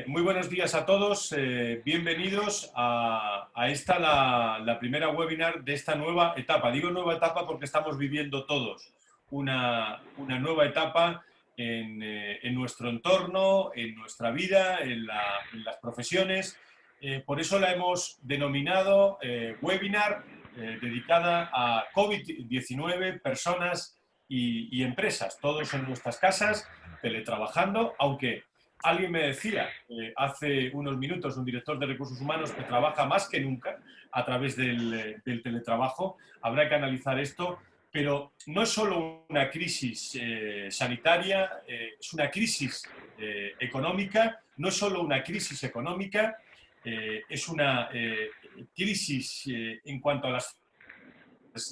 Muy buenos días a todos. Bienvenidos a esta, la primera webinar de esta nueva etapa. Digo nueva etapa porque estamos viviendo todos una nueva etapa en nuestro entorno, en nuestra vida, en las profesiones. Por eso la hemos denominado webinar dedicada a COVID-19, personas y empresas, todos en nuestras casas, teletrabajando, aunque alguien me decía hace unos minutos, un director de recursos humanos, que trabaja más que nunca a través del teletrabajo. Habrá que analizar esto, pero no es solo una crisis sanitaria, es una crisis económica, no es solo una crisis económica, es una crisis en cuanto a las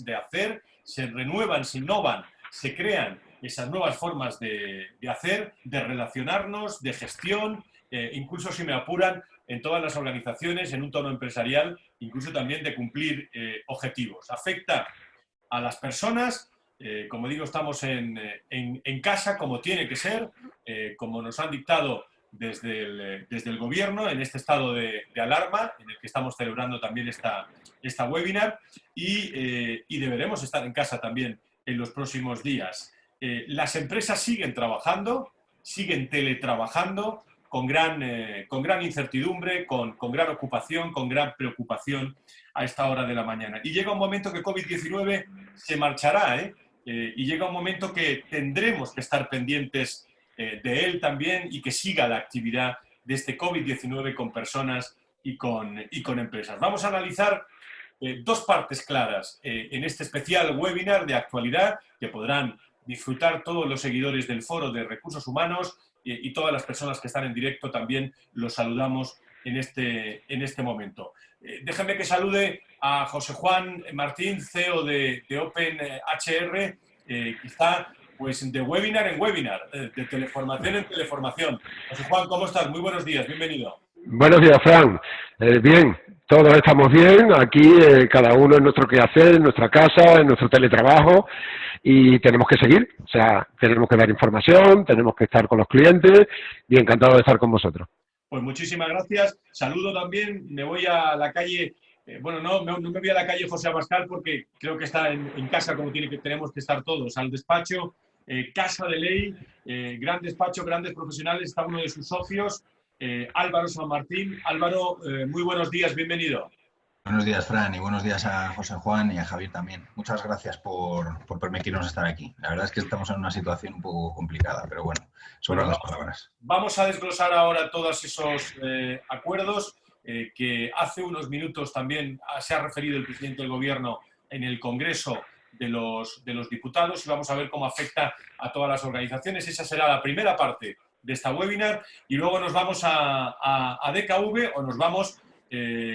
de hacer, se renuevan, se innovan, se crean esas nuevas formas de hacer, de relacionarnos, de gestión, incluso si me apuran en todas las organizaciones, en un tono empresarial, incluso también de cumplir objetivos. Afecta a las personas, como digo, estamos en casa, como tiene que ser, como nos han dictado desde el gobierno, en este estado de alarma, en el que estamos celebrando también esta webinar, y deberemos estar en casa también en los próximos días. Las empresas siguen trabajando, siguen teletrabajando con gran incertidumbre, con gran ocupación, con gran preocupación a esta hora de la mañana. Y llega un momento que COVID-19 se marchará, y llega un momento que tendremos que estar pendientes de él también y que siga la actividad de este COVID-19 con personas y con empresas. Vamos a analizar dos partes claras en este especial webinar de actualidad que podrán disfrutar todos los seguidores del Foro de Recursos Humanos y todas las personas que están en directo también los saludamos en este momento. Déjenme que salude a José Juan Martín, CEO de OpenHR, que está pues de webinar en webinar, de teleformación en teleformación. José Juan, ¿cómo estás? Muy buenos días, bienvenido. Buenos días, Fran. Bien, todos estamos bien, aquí cada uno en nuestro quehacer, en nuestra casa, en nuestro teletrabajo, y tenemos que seguir, o sea, tenemos que dar información, tenemos que estar con los clientes, y encantado de estar con vosotros. Pues muchísimas gracias. Saludo también, me voy a la calle, no me voy a la calle José Abascal porque creo que está en casa como tenemos que estar todos, al despacho, Casa de Ley, gran despacho, grandes profesionales, está uno de sus socios, Álvaro San Martín. Álvaro, muy buenos días, bienvenido. Buenos días, Fran, y buenos días a José Juan y a Javier también. Muchas gracias por permitirnos estar aquí. La verdad es que estamos en una situación un poco complicada, pero bueno, sobran las palabras. Vamos a desglosar ahora todos esos acuerdos que hace unos minutos también se ha referido el presidente del Gobierno en el Congreso de los Diputados, y vamos a ver cómo afecta a todas las organizaciones. Esa será la primera parte de esta webinar, y luego nos vamos a DKV, o nos vamos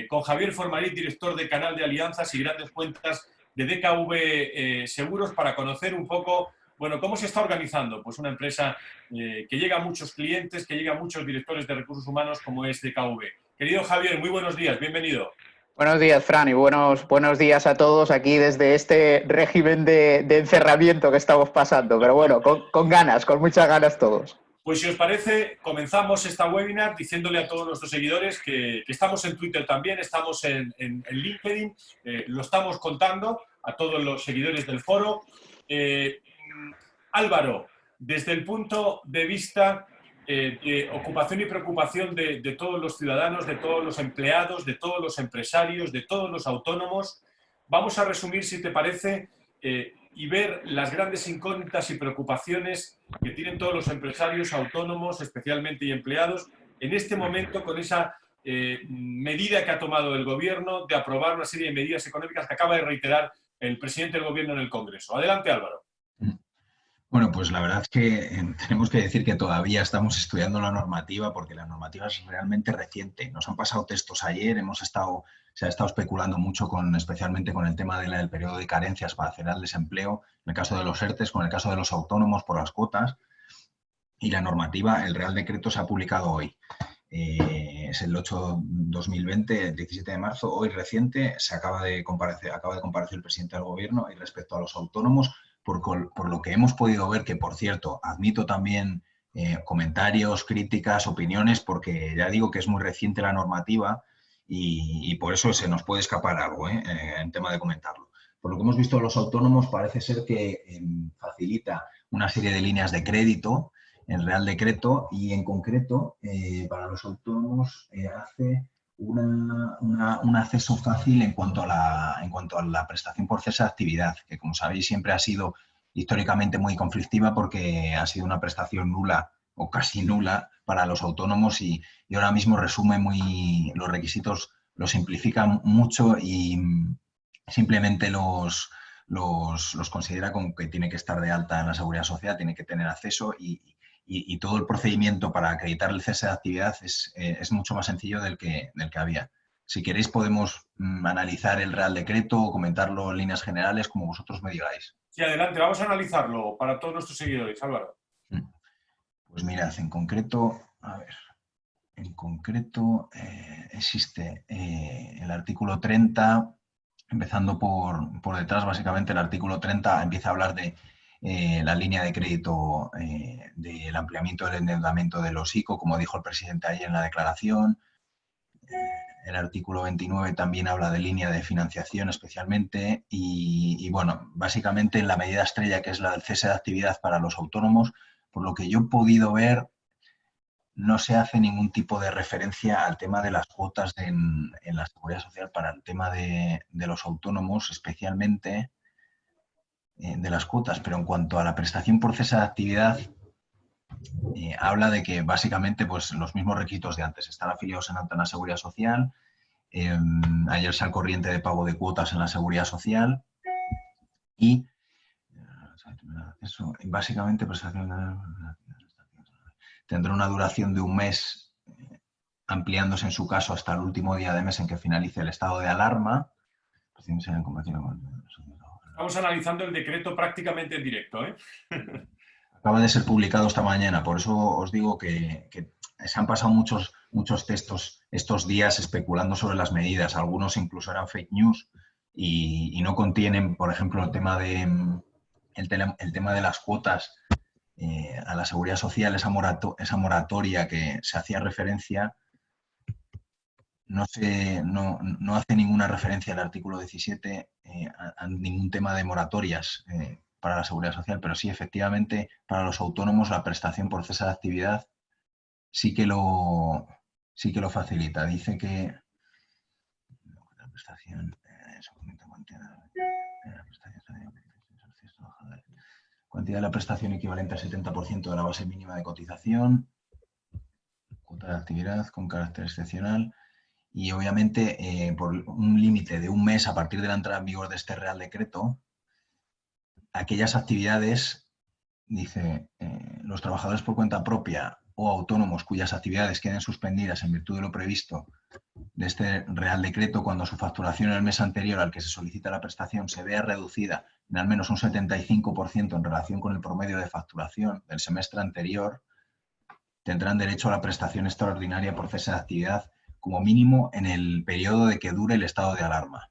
con Javier Formarit, director de Canal de Alianzas y Grandes Cuentas de DKV Seguros, para conocer un poco, bueno, cómo se está organizando pues una empresa que llega a muchos clientes, que llega a muchos directores de recursos humanos como es DKV. Querido Javier, muy buenos días, bienvenido. Buenos días, Fran, y buenos días a todos aquí desde este régimen de encerramiento que estamos pasando, pero bueno, con ganas, con muchas ganas todos. Pues si os parece, comenzamos esta webinar diciéndole a todos nuestros seguidores que estamos en Twitter también, estamos en LinkedIn, lo estamos contando a todos los seguidores del foro. Álvaro, desde el punto de vista de ocupación y preocupación de todos los ciudadanos, de todos los empleados, de todos los empresarios, de todos los autónomos, vamos a resumir, si te parece, y ver las grandes incógnitas y preocupaciones que tienen todos los empresarios, autónomos, especialmente, y empleados, en este momento con esa medida que ha tomado el Gobierno de aprobar una serie de medidas económicas que acaba de reiterar el presidente del Gobierno en el Congreso. Adelante, Álvaro. Bueno, pues la verdad es que tenemos que decir que todavía estamos estudiando la normativa porque la normativa es realmente reciente. Nos han pasado textos ayer, se ha estado especulando mucho especialmente con el tema del periodo de carencias para hacer el desempleo, en el caso de los ERTEs, con el caso de los autónomos por las cuotas, y la normativa, el Real Decreto se ha publicado hoy. Es el 8/2020, el 17 de marzo, hoy reciente, acaba de comparecer el presidente del Gobierno, y respecto a los autónomos, por lo que hemos podido ver, que por cierto, admito también comentarios, críticas, opiniones, porque ya digo que es muy reciente la normativa y por eso se nos puede escapar algo en tema de comentarlo. Por lo que hemos visto de los autónomos, parece ser que facilita una serie de líneas de crédito en Real Decreto y en concreto para los autónomos hace un acceso fácil en cuanto a la prestación por cese de actividad, que como sabéis siempre ha sido históricamente muy conflictiva porque ha sido una prestación nula o casi nula para los autónomos y ahora mismo resume los requisitos, los simplifica mucho y simplemente los considera como que tiene que estar de alta en la Seguridad Social, tiene que tener acceso y todo el procedimiento para acreditar el cese de actividad es mucho más sencillo del que había. Si queréis podemos analizar el Real Decreto o comentarlo en líneas generales, como vosotros me digáis. Sí, adelante, vamos a analizarlo para todos nuestros seguidores, Álvaro. Pues mirad, en concreto, existe el artículo 30, empezando por detrás, básicamente el artículo 30 empieza a hablar de la línea de crédito del ampliamiento del endeudamiento de los ICO, como dijo el presidente ayer en la declaración. El artículo 29 también habla de línea de financiación especialmente y bueno, básicamente la medida estrella que es la del cese de actividad para los autónomos, por lo que yo he podido ver, no se hace ningún tipo de referencia al tema de las cuotas en la Seguridad Social para el tema de los autónomos, especialmente de las cuotas, pero en cuanto a la prestación por cese de actividad, habla de que básicamente pues, los mismos requisitos de antes, estar afiliados en alta en la Seguridad Social, hallarse al corriente de pago de cuotas en la Seguridad Social y eso, básicamente prestación tendrá una duración de un mes, ampliándose en su caso hasta el último día de mes en que finalice el estado de alarma. Estamos analizando el decreto prácticamente en directo, ¿eh? Acaba de ser publicado esta mañana, por eso os digo que se han pasado muchos textos estos días especulando sobre las medidas. Algunos incluso eran fake news y no contienen, por ejemplo, el tema de las cuotas a la Seguridad Social, esa moratoria que se hacía referencia, no hace ninguna referencia al artículo 17 a ningún tema de moratorias para la Seguridad Social, pero sí, efectivamente, para los autónomos la prestación por cese de actividad sí que lo facilita. Dice que la prestación cuantidad de la prestación equivalente al 70% de la base mínima de cotización, cuota de actividad con carácter excepcional y obviamente por un límite de un mes a partir de la entrada en vigor de este Real Decreto, aquellas actividades, dice, los trabajadores por cuenta propia o autónomos cuyas actividades queden suspendidas en virtud de lo previsto de este Real Decreto cuando su facturación en el mes anterior al que se solicita la prestación se vea reducida en al menos un 75% en relación con el promedio de facturación del semestre anterior, tendrán derecho a la prestación extraordinaria por cese de actividad como mínimo en el periodo de que dure el estado de alarma.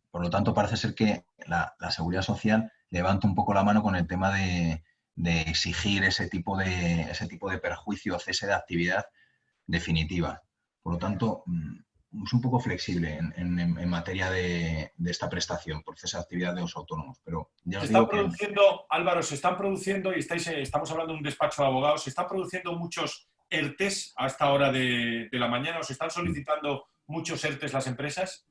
Por lo tanto, parece ser que la Seguridad Social levanta un poco la mano con el tema de exigir ese tipo de perjuicio o cese de actividad definitiva. Por lo tanto, es un poco flexible en materia de esta prestación por cese de actividad de los autónomos. Pero ya os digo Álvaro, se están produciendo, y estamos hablando de un despacho de abogados, se están produciendo muchos ERTES a esta hora de la mañana, ¿os están solicitando muchos ERTES las empresas?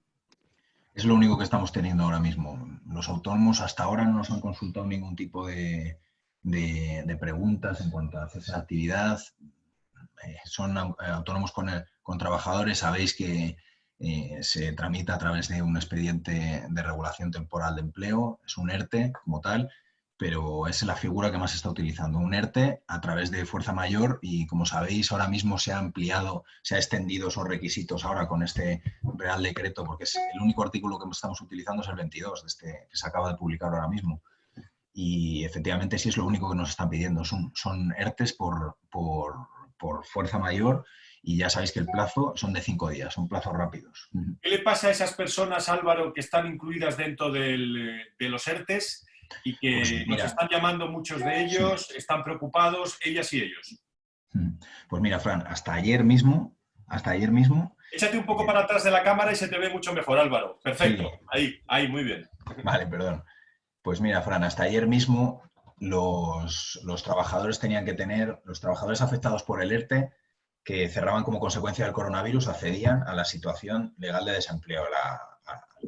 Es lo único que estamos teniendo ahora mismo. Los autónomos hasta ahora no nos han consultado ningún tipo de preguntas en cuanto a cese de actividad. Son autónomos con trabajadores, sabéis que se tramita a través de un expediente de regulación temporal de empleo, es un ERTE como tal, pero es la figura que más se está utilizando, un ERTE a través de fuerza mayor y como sabéis ahora mismo se ha ampliado, se ha extendido esos requisitos ahora con este Real Decreto, porque es el único artículo que estamos utilizando es el 22, que se acaba de publicar ahora mismo. Y efectivamente sí es lo único que nos están pidiendo, son ERTES por fuerza mayor y ya sabéis que el plazo son de 5 días, son plazos rápidos. ¿Qué le pasa a esas personas, Álvaro, que están incluidas dentro de los ERTES y que Pues nos mira, están llamando muchos de ellos, sí. están preocupados, ellas y ellos. Pues mira, Fran, hasta ayer mismo, Échate un poco eh, para atrás de la cámara y se te ve mucho mejor, Álvaro. sí, Perfecto, ahí, muy bien. vale, perdón. Pues mira, Fran, hasta ayer mismo los trabajadores tenían que tener, los trabajadores afectados por el ERTE, que cerraban como consecuencia del coronavirus, accedían a la situación legal de desempleo,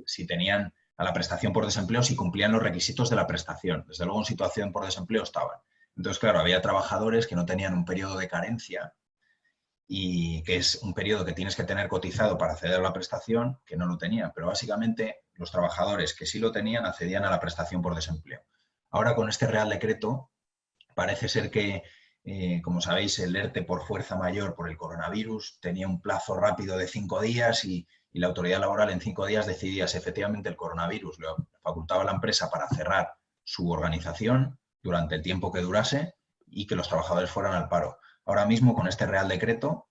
si tenían a la prestación por desempleo, si cumplían los requisitos de la prestación. Desde luego, en situación por desempleo estaban. Entonces, claro, había trabajadores que no tenían un periodo de carencia y que es un periodo que tienes que tener cotizado para acceder a la prestación, que no lo tenían. Pero básicamente los trabajadores que sí lo tenían accedían a la prestación por desempleo. Ahora con este Real Decreto parece ser que, como sabéis, el ERTE por fuerza mayor por el coronavirus tenía un plazo rápido de 5 días y la autoridad laboral en 5 días decidía si efectivamente el coronavirus le facultaba a la empresa para cerrar su organización durante el tiempo que durase y que los trabajadores fueran al paro. Ahora mismo, con este Real Decreto,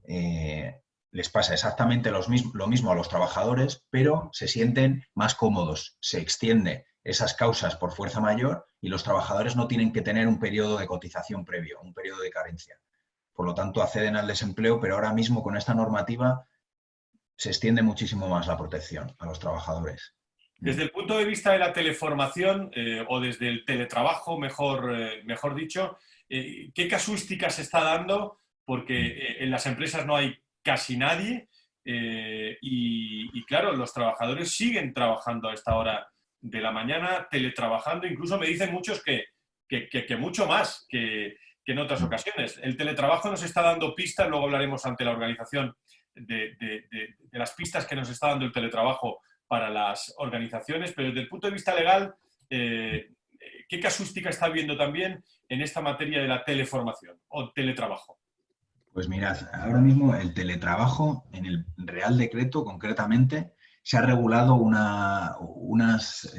les pasa exactamente lo mismo a los trabajadores, pero se sienten más cómodos. Se extiende esas causas por fuerza mayor y los trabajadores no tienen que tener un periodo de cotización previo, un periodo de carencia. Por lo tanto, acceden al desempleo, pero ahora mismo con esta normativa se extiende muchísimo más la protección a los trabajadores. Desde el punto de vista de la teleformación o desde el teletrabajo, mejor dicho, ¿qué casuística se está dando? Porque en las empresas no hay casi nadie y claro, los trabajadores siguen trabajando a esta hora de la mañana, teletrabajando. Incluso me dicen muchos que mucho más que en otras ocasiones. El teletrabajo nos está dando pistas, luego hablaremos ante la organización de las pistas que nos está dando el teletrabajo para las organizaciones, pero desde el punto de vista legal, ¿qué casuística está habiendo también en esta materia de la teleformación o teletrabajo? Pues mirad, ahora mismo el teletrabajo, en el Real Decreto concretamente, se ha regulado unos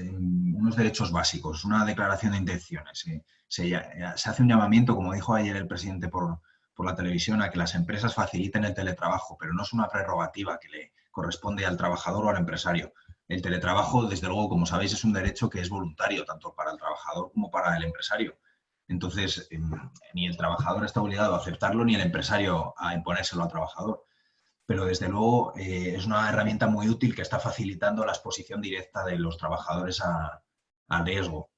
derechos básicos, una declaración de intenciones. Se hace un llamamiento, como dijo ayer el presidente por la televisión, a que las empresas faciliten el teletrabajo, pero no es una prerrogativa que le corresponde al trabajador o al empresario. El teletrabajo, desde luego, como sabéis, es un derecho que es voluntario, tanto para el trabajador como para el empresario. Entonces, ni el trabajador está obligado a aceptarlo, ni el empresario a imponérselo al trabajador. Pero, desde luego, es una herramienta muy útil que está facilitando la exposición directa de los trabajadores al riesgo.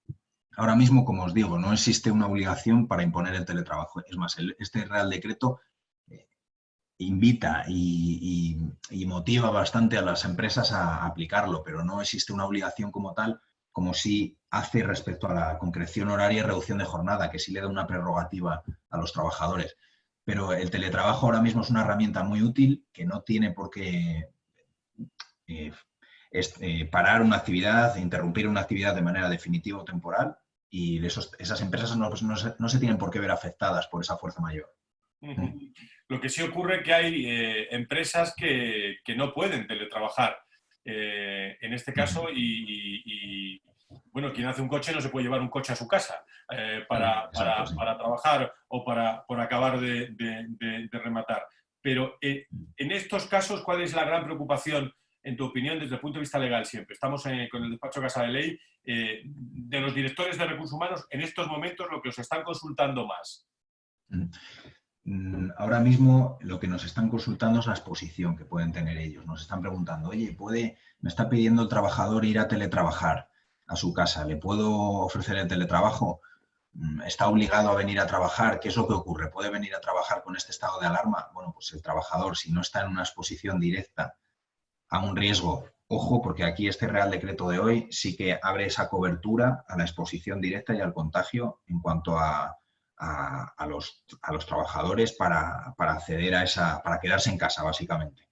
Ahora mismo, como os digo, no existe una obligación para imponer el teletrabajo. Es más, este Real Decreto invita y motiva bastante a las empresas a aplicarlo, pero no existe una obligación como tal, como sí hace respecto a la concreción horaria y reducción de jornada, que sí le da una prerrogativa a los trabajadores. Pero el teletrabajo ahora mismo es una herramienta muy útil que no tiene por qué parar una actividad, interrumpir una actividad de manera definitiva o temporal, y esas empresas no se tienen por qué ver afectadas por esa fuerza mayor. Lo que sí ocurre es que hay empresas que no pueden teletrabajar. En este caso, bueno, quien hace un coche no se puede llevar un coche a su casa para trabajar o por acabar de rematar. Pero en estos casos, ¿cuál es la gran preocupación, en tu opinión, desde el punto de vista legal siempre? Estamos con el despacho Casa de Ley, de los directores de recursos humanos, en estos momentos lo que os están consultando más. Ahora mismo lo que nos están consultando es la exposición que pueden tener ellos. Nos están preguntando, oye, me está pidiendo el trabajador ir a teletrabajar a su casa, ¿le puedo ofrecer el teletrabajo? ¿Está obligado a venir a trabajar? ¿Qué es lo que ocurre? ¿Puede venir a trabajar con este estado de alarma? Bueno, pues el trabajador, si no está en una exposición directa a un riesgo, ojo, porque aquí este Real Decreto de hoy sí que abre esa cobertura a la exposición directa y al contagio en cuanto a los trabajadores para acceder para quedarse en casa, básicamente.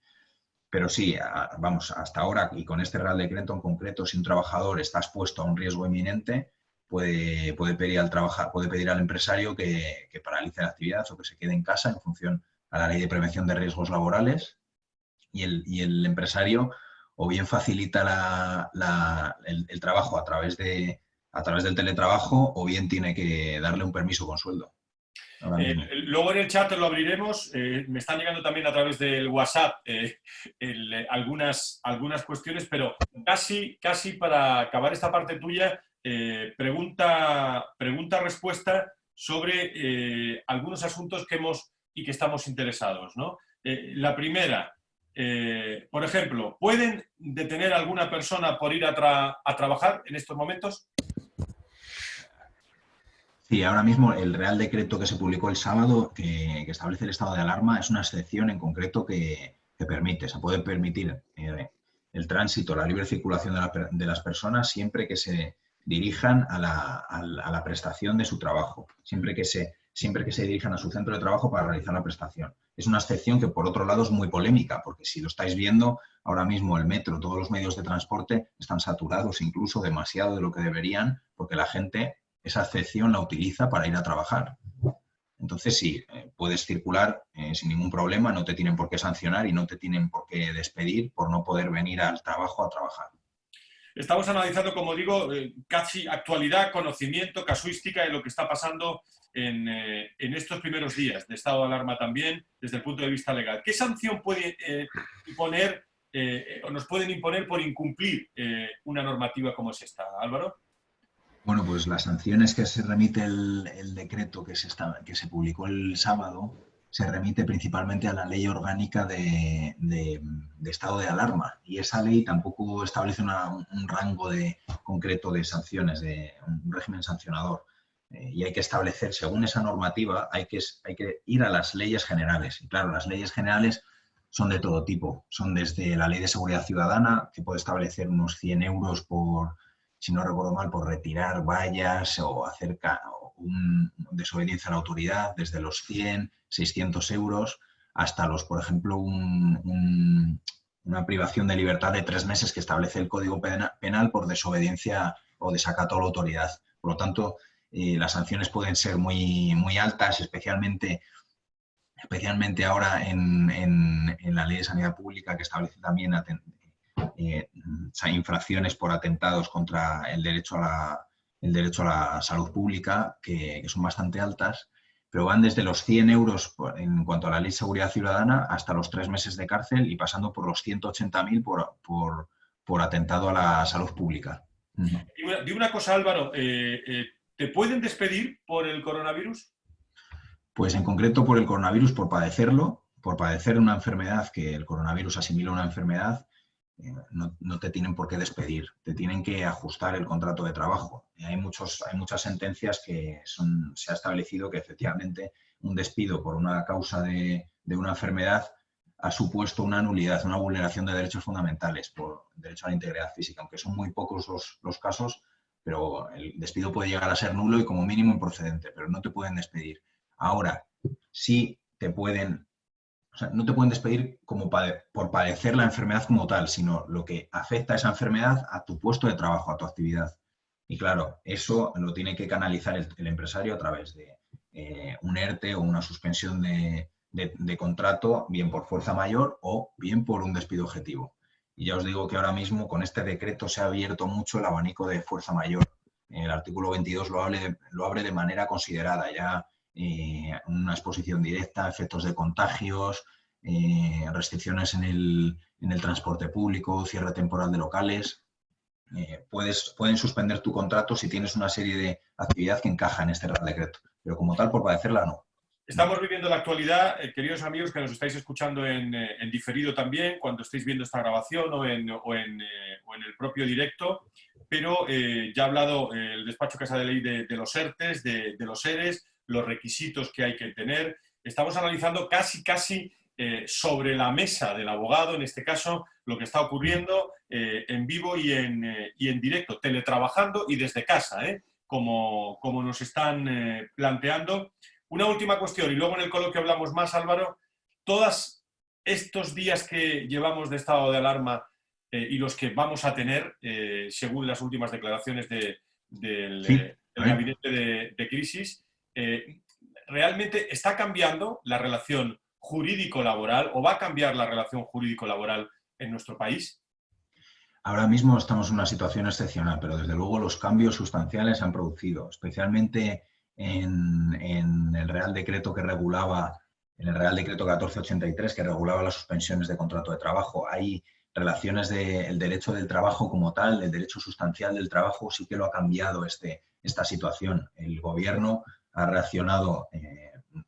Pero sí, vamos, hasta ahora, y con este Real Decreto en concreto, si un trabajador está expuesto a un riesgo inminente, puede pedir al empresario que paralice la actividad o que se quede en casa en función a la Ley de Prevención de Riesgos Laborales, y el empresario o bien facilita el trabajo a través del teletrabajo, o bien tiene que darle un permiso con sueldo. Luego en el chat lo abriremos. Me están llegando también a través del WhatsApp algunas cuestiones, pero casi para acabar esta parte tuya, pregunta-respuesta sobre algunos asuntos que hemos y que estamos interesados, ¿no? La primera, por ejemplo, ¿pueden detener a alguna persona por ir a trabajar en estos momentos? Sí, ahora mismo el Real Decreto que se publicó el sábado, que establece el estado de alarma, es una excepción en concreto que permite, se puede permitir el tránsito, la libre circulación de las personas siempre que se dirijan a la prestación de su trabajo, siempre que se dirijan a su centro de trabajo para realizar la prestación. Es una excepción que, por otro lado, es muy polémica, porque si lo estáis viendo, ahora mismo el metro, todos los medios de transporte están saturados, incluso demasiado de lo que deberían, porque la gente esa excepción la utiliza para ir a trabajar. Entonces, sí, puedes circular sin ningún problema, no te tienen por qué sancionar y no te tienen por qué despedir por no poder venir al trabajo a trabajar. Estamos analizando, como digo, casi actualidad, conocimiento, casuística de lo que está pasando en estos primeros días de estado de alarma también, desde el punto de vista legal. ¿Qué sanción puede imponer o nos pueden imponer por incumplir una normativa como es esta, Álvaro? Bueno, pues las sanciones que se remite el decreto que se publicó el sábado se remite principalmente a la ley orgánica de estado de alarma, y esa ley tampoco establece un rango concreto de sanciones, de un régimen sancionador, y hay que establecer, según esa normativa, hay que ir a las leyes generales. Y claro, las leyes generales son de todo tipo, son desde la Ley de Seguridad Ciudadana, que puede establecer unos 100 euros por, si no recuerdo mal, por retirar vallas o hacer desobediencia a la autoridad, desde los 100, 600 euros, hasta por ejemplo, una privación de libertad de 3 meses que establece el Código Penal por desobediencia o desacato a la autoridad. Por lo tanto, las sanciones pueden ser muy, muy altas, especialmente ahora en la Ley de Sanidad Pública, que establece también infracciones por atentados contra el derecho a la salud pública, que son bastante altas, pero van desde los 100 euros en cuanto a la Ley de Seguridad Ciudadana hasta los 3 meses de cárcel y pasando por los 180.000 por atentado a la salud pública. Dime una cosa, Álvaro, ¿te pueden despedir por el coronavirus? Pues en concreto por el coronavirus, por padecer una enfermedad, que el coronavirus asimila una enfermedad, no te tienen por qué despedir, te tienen que ajustar el contrato de trabajo. Hay muchas sentencias que se ha establecido que efectivamente un despido por una causa de una enfermedad ha supuesto una nulidad, una vulneración de derechos fundamentales por derecho a la integridad física, aunque son muy pocos los casos, pero el despido puede llegar a ser nulo y como mínimo improcedente, pero no te pueden despedir. Ahora, sí te pueden... O sea, no te pueden despedir por padecer la enfermedad como tal, sino lo que afecta a esa enfermedad a tu puesto de trabajo, a tu actividad. Y claro, eso lo tiene que canalizar el empresario a través de un ERTE o una suspensión de contrato, bien por fuerza mayor o bien por un despido objetivo. Y ya os digo que ahora mismo con este decreto se ha abierto mucho el abanico de fuerza mayor. El artículo 22 lo abre de manera considerada, ya una exposición directa, efectos de contagios, restricciones en el transporte público, cierre temporal de locales. Pueden suspender tu contrato si tienes una serie de actividad que encaja en este Real Decreto, pero como tal, por padecerla, no. Estamos viviendo la actualidad, queridos amigos que nos estáis escuchando en diferido también, cuando estéis viendo esta grabación o en el propio directo, pero ya ha hablado el despacho Casa de Ley de los ERTES, de los ERES, los requisitos que hay que tener. Estamos analizando casi sobre la mesa del abogado, en este caso, lo que está ocurriendo en vivo y en directo, teletrabajando y desde casa, como nos están planteando. Una última cuestión, y luego en el coloquio hablamos más, Álvaro. Todos estos días que llevamos de estado de alarma y los que vamos a tener, según las últimas declaraciones del gabinete de crisis, ¿realmente está cambiando la relación jurídico-laboral o va a cambiar la relación jurídico-laboral en nuestro país? Ahora mismo estamos en una situación excepcional, pero desde luego los cambios sustanciales se han producido, especialmente en el Real Decreto que regulaba, en el Real Decreto 1483, que regulaba las suspensiones de contrato de trabajo. Ahí relaciones del derecho del trabajo como tal, el derecho sustancial del trabajo, sí que lo ha cambiado esta situación. El gobierno ha reaccionado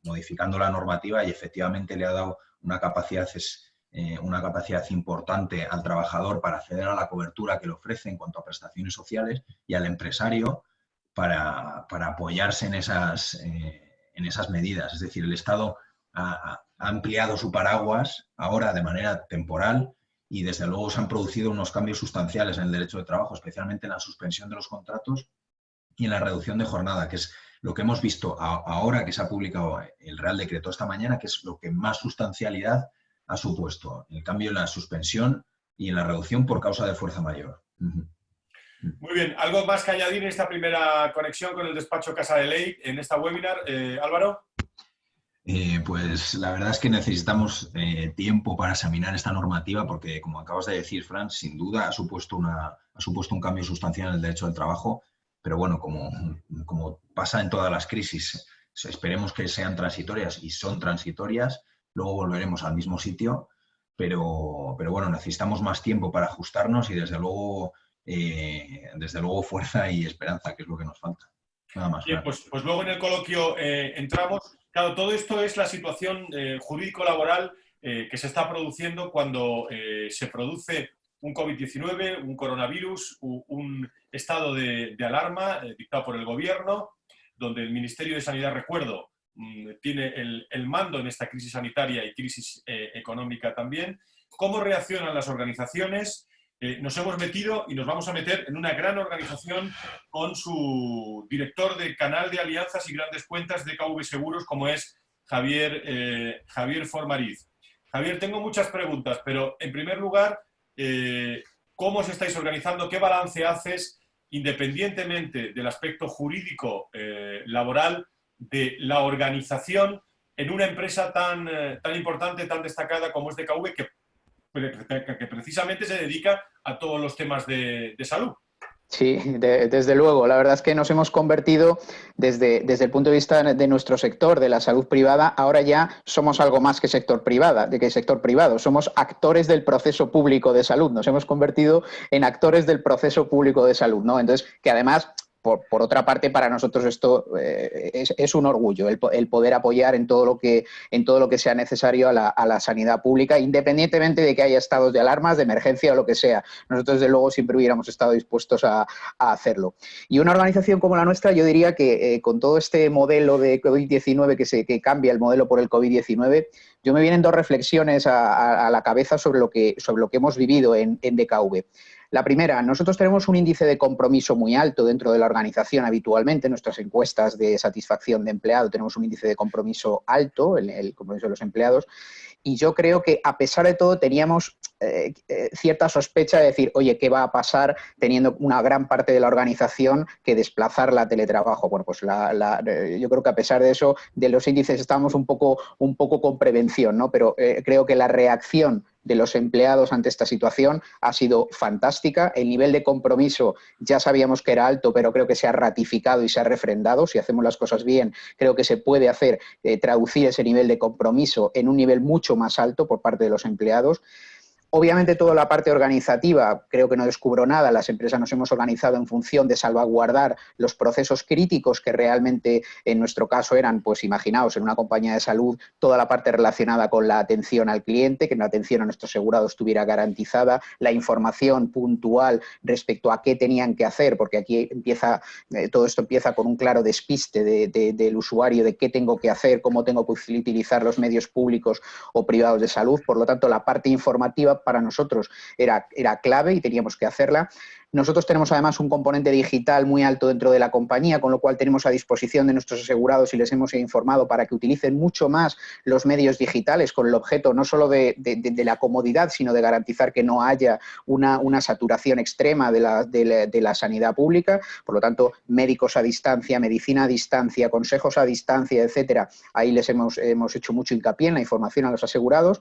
modificando la normativa y efectivamente le ha dado una capacidad importante al trabajador para acceder a la cobertura que le ofrece en cuanto a prestaciones sociales y al empresario para apoyarse en esas medidas. Es decir, el Estado ha ampliado su paraguas ahora de manera temporal y desde luego se han producido unos cambios sustanciales en el derecho de trabajo, especialmente en la suspensión de los contratos y en la reducción de jornada, que es lo que hemos visto ahora que se ha publicado el Real Decreto esta mañana, que es lo que más sustancialidad ha supuesto, el cambio en la suspensión y en la reducción por causa de fuerza mayor. Muy bien, ¿algo más que añadir en esta primera conexión con el despacho Casa de Ley en esta webinar, Álvaro? Pues la verdad es que necesitamos tiempo para examinar esta normativa porque, como acabas de decir, Fran, sin duda ha supuesto un cambio sustancial en el derecho del trabajo, pero bueno, como pasa en todas las crisis, esperemos que sean transitorias y son transitorias, luego volveremos al mismo sitio, pero bueno, necesitamos más tiempo para ajustarnos y desde luego fuerza y esperanza, que es lo que nos falta. Nada más. Bien, pues luego en el coloquio entramos. Claro, todo esto es la situación jurídico-laboral que se está produciendo cuando se produce un COVID-19, un coronavirus, un estado de alarma dictado por el gobierno, donde el Ministerio de Sanidad, recuerdo, tiene el mando en esta crisis sanitaria y crisis económica también. ¿Cómo reaccionan las organizaciones? Nos hemos metido y nos vamos a meter en una gran organización con su director de canal de alianzas y grandes cuentas de KV Seguros, como es Javier Formariz. Javier, tengo muchas preguntas, pero en primer lugar, ¿cómo os estáis organizando? ¿Qué balance haces, independientemente del aspecto jurídico laboral, de la organización en una empresa tan importante, tan destacada como es DKV, que precisamente se dedica a todos los temas de salud? Sí, desde luego. La verdad es que nos hemos convertido desde el punto de vista de nuestro sector, de la salud privada, ahora ya somos algo más que sector privado. Somos actores del proceso público de salud. Nos hemos convertido en actores del proceso público de salud, ¿no? Entonces, que además, por otra parte, para nosotros esto es un orgullo, el poder apoyar en todo lo que sea necesario a la sanidad pública, independientemente de que haya estados de alarmas, de emergencia o lo que sea. Nosotros, desde luego, siempre hubiéramos estado dispuestos a hacerlo. Y una organización como la nuestra, yo diría que con todo este modelo de COVID-19 que cambia el modelo por el COVID-19, yo me vienen dos reflexiones a la cabeza sobre lo que hemos vivido en DKV. La primera, nosotros tenemos un índice de compromiso muy alto dentro de la organización habitualmente. En nuestras encuestas de satisfacción de empleado tenemos un índice de compromiso alto, el compromiso de los empleados. Y yo creo que, a pesar de todo, teníamos cierta sospecha de decir, oye, ¿qué va a pasar teniendo una gran parte de la organización que desplazarla a teletrabajo? Bueno, pues yo creo que, a pesar de eso, de los índices estábamos un poco con prevención, ¿no? Pero creo que la reacción de los empleados ante esta situación ha sido fantástica. El nivel de compromiso ya sabíamos que era alto, pero creo que se ha ratificado y se ha refrendado. Si hacemos las cosas bien, creo que se puede hacer traducir ese nivel de compromiso en un nivel mucho más alto por parte de los empleados. Obviamente, toda la parte organizativa, creo que no descubro nada. Las empresas nos hemos organizado en función de salvaguardar los procesos críticos que realmente, en nuestro caso, eran, pues imaginaos, en una compañía de salud, toda la parte relacionada con la atención al cliente, que la atención a nuestros asegurados estuviera garantizada, la información puntual respecto a qué tenían que hacer, porque aquí todo esto empieza con un claro despiste del usuario de qué tengo que hacer, cómo tengo que utilizar los medios públicos o privados de salud. Por lo tanto, la parte informativa para nosotros era clave y teníamos que hacerla. Nosotros tenemos además un componente digital muy alto dentro de la compañía, con lo cual tenemos a disposición de nuestros asegurados y les hemos informado para que utilicen mucho más los medios digitales, con el objeto no solo de la comodidad, sino de garantizar que no haya una saturación extrema de la sanidad pública. Por lo tanto, médicos a distancia, medicina a distancia, consejos a distancia, etcétera. Ahí les hemos hecho mucho hincapié en la información a los asegurados.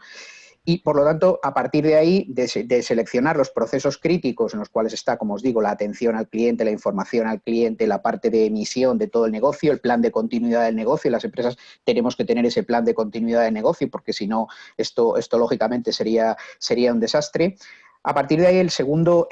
Y, por lo tanto, a partir de ahí, de seleccionar los procesos críticos en los cuales está, como os digo, la atención al cliente, la información al cliente, la parte de emisión de todo el negocio, el plan de continuidad del negocio. Las empresas tenemos que tener ese plan de continuidad de negocio, porque si no, esto lógicamente sería un desastre. A partir de ahí, el segundo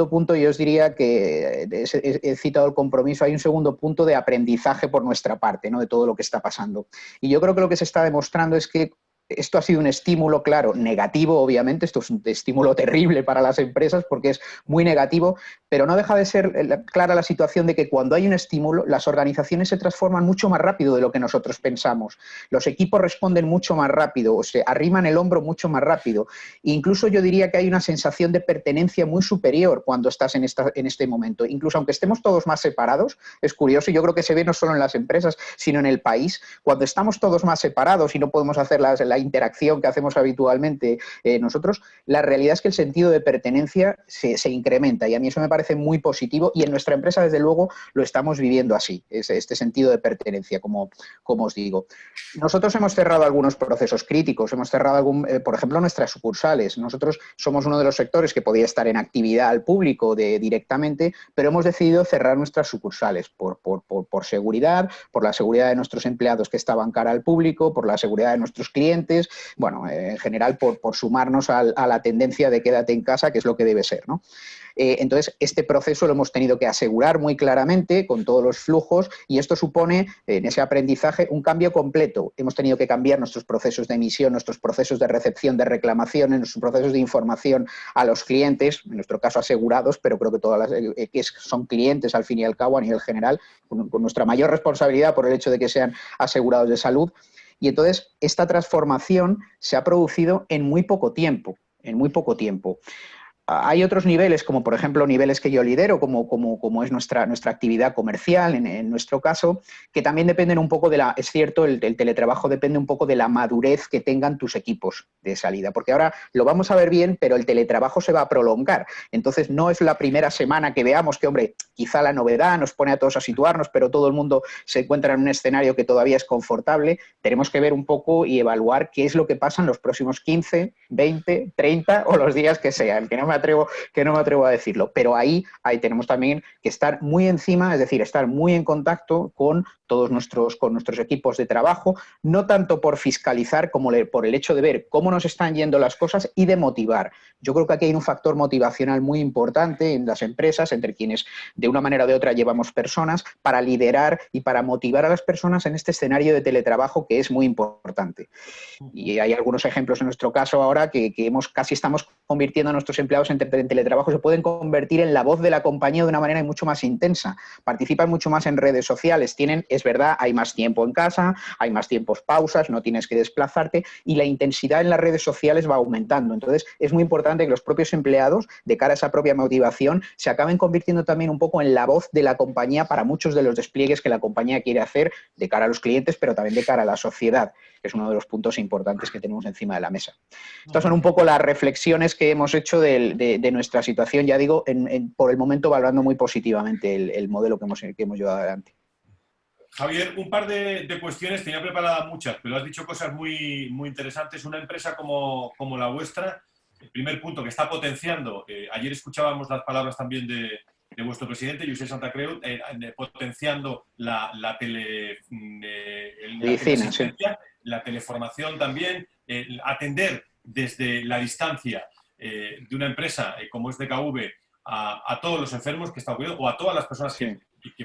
punto, yo os diría que he citado el compromiso, hay un segundo punto de aprendizaje por nuestra parte, ¿no?, de todo lo que está pasando. Y yo creo que lo que se está demostrando es que esto ha sido un estímulo, claro, negativo, obviamente, esto es un estímulo terrible para las empresas porque es muy negativo, pero no deja de ser clara la situación de que cuando hay un estímulo, las organizaciones se transforman mucho más rápido de lo que nosotros pensamos. Los equipos responden mucho más rápido, o se arriman el hombro mucho más rápido. E incluso yo diría que hay una sensación de pertenencia muy superior cuando estás en este momento. Incluso aunque estemos todos más separados, es curioso, y yo creo que se ve no solo en las empresas, sino en el país. Cuando estamos todos más separados y no podemos hacer la interacción que hacemos habitualmente nosotros, la realidad es que el sentido de pertenencia se incrementa, y a mí eso me parece muy positivo, y en nuestra empresa desde luego lo estamos viviendo así, este sentido de pertenencia, como os digo. Nosotros hemos cerrado algunos procesos críticos, hemos cerrado por ejemplo nuestras sucursales. Nosotros somos uno de los sectores que podía estar en actividad al público directamente, pero hemos decidido cerrar nuestras sucursales por seguridad, por la seguridad de nuestros empleados que estaban cara al público, por la seguridad de nuestros clientes, bueno, en general por sumarnos a la tendencia de quédate en casa, que es lo que debe ser, ¿no? Entonces, este proceso lo hemos tenido que asegurar muy claramente con todos los flujos, y esto supone, en ese aprendizaje, un cambio completo. Hemos tenido que cambiar nuestros procesos de emisión, nuestros procesos de recepción de reclamaciones, nuestros procesos de información a los clientes, en nuestro caso asegurados, pero creo que todas que son clientes al fin y al cabo a nivel general, con nuestra mayor responsabilidad por el hecho de que sean asegurados de salud. Y entonces esta transformación se ha producido en muy poco tiempo, Hay otros niveles, como por ejemplo niveles que yo lidero, como es nuestra actividad comercial, en nuestro caso, que también dependen un poco es cierto, el teletrabajo depende un poco de la madurez que tengan tus equipos de salida, porque ahora lo vamos a ver bien, pero el teletrabajo se va a prolongar. Entonces no es la primera semana que veamos que, hombre, quizá la novedad nos pone a todos a situarnos, pero todo el mundo se encuentra en un escenario que todavía es confortable. Tenemos que ver un poco y evaluar qué es lo que pasa en los próximos 15, 20, 30 o los días que sean, que no me atrevo a decirlo, pero ahí tenemos también que estar muy encima, es decir, estar muy en contacto con todos nuestros equipos de trabajo, no tanto por fiscalizar como por el hecho de ver cómo nos están yendo las cosas y de motivar. Yo creo que aquí hay un factor motivacional muy importante en las empresas, entre quienes de una manera o de otra llevamos personas, para liderar y para motivar a las personas en este escenario de teletrabajo que es muy importante. Y hay algunos ejemplos en nuestro caso ahora que casi estamos convirtiendo a nuestros empleados en teletrabajo, se pueden convertir en la voz de la compañía de una manera mucho más intensa, participan mucho más en redes sociales, es verdad, hay más tiempo en casa, hay más tiempos pausas, no tienes que desplazarte, y la intensidad en las redes sociales va aumentando. Entonces es muy importante que los propios empleados, de cara a esa propia motivación, se acaben convirtiendo también un poco en la voz de la compañía para muchos de los despliegues que la compañía quiere hacer de cara a los clientes, pero también de cara a la sociedad, que es uno de los puntos importantes que tenemos encima de la mesa. Estas son un poco las reflexiones que hemos hecho de nuestra situación, ya digo, por el momento valorando muy positivamente el modelo que hemos llevado adelante. Javier, un par de cuestiones, tenía preparadas muchas, pero has dicho cosas muy, muy interesantes. Una empresa como la vuestra, el primer punto que está potenciando, ayer escuchábamos las palabras también de vuestro presidente, José Santa Creu, potenciando la teleformación también, atender desde la distancia de una empresa como es DKV a todos los enfermos que están ocurriendo, o a todas las personas que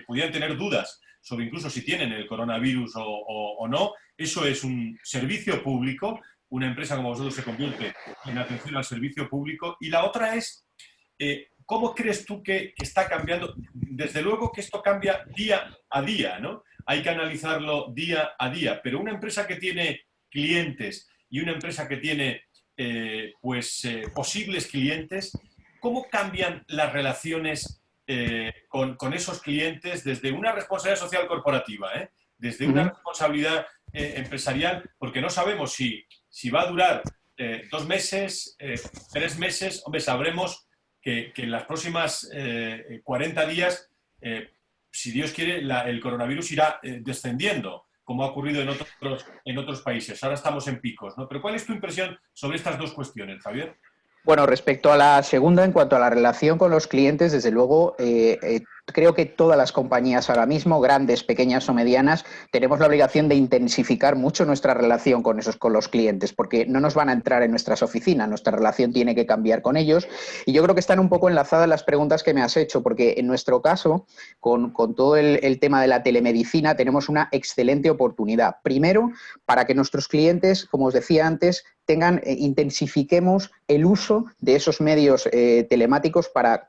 pudieran tener dudas sobre incluso si tienen el coronavirus o no. Eso es un servicio público. Una empresa como vosotros se convierte en atención al servicio público. Y la otra es, ¿cómo crees tú que está cambiando? Desde luego que esto cambia día a día, ¿no? Hay que analizarlo día a día. Pero una empresa que tiene clientes y una empresa que tiene posibles clientes, ¿cómo cambian las relaciones con esos clientes desde una responsabilidad social corporativa, desde una responsabilidad empresarial? Porque no sabemos si va a durar 2 meses, 3 meses. Hombre, sabremos que en las próximas 40 días, si Dios quiere, el coronavirus irá descendiendo, como ha ocurrido en otros países. Ahora estamos en picos, ¿no? Pero ¿cuál es tu impresión sobre estas dos cuestiones, Javier? Bueno, respecto a la segunda, en cuanto a la relación con los clientes, desde luego creo que todas las compañías ahora mismo, grandes, pequeñas o medianas, tenemos la obligación de intensificar mucho nuestra relación con los clientes, porque no nos van a entrar en nuestras oficinas, nuestra relación tiene que cambiar con ellos. Y yo creo que están un poco enlazadas las preguntas que me has hecho, porque en nuestro caso, con todo el tema de la telemedicina, tenemos una excelente oportunidad. Primero, para que nuestros clientes, como os decía antes, intensifiquemos el uso de esos medios telemáticos para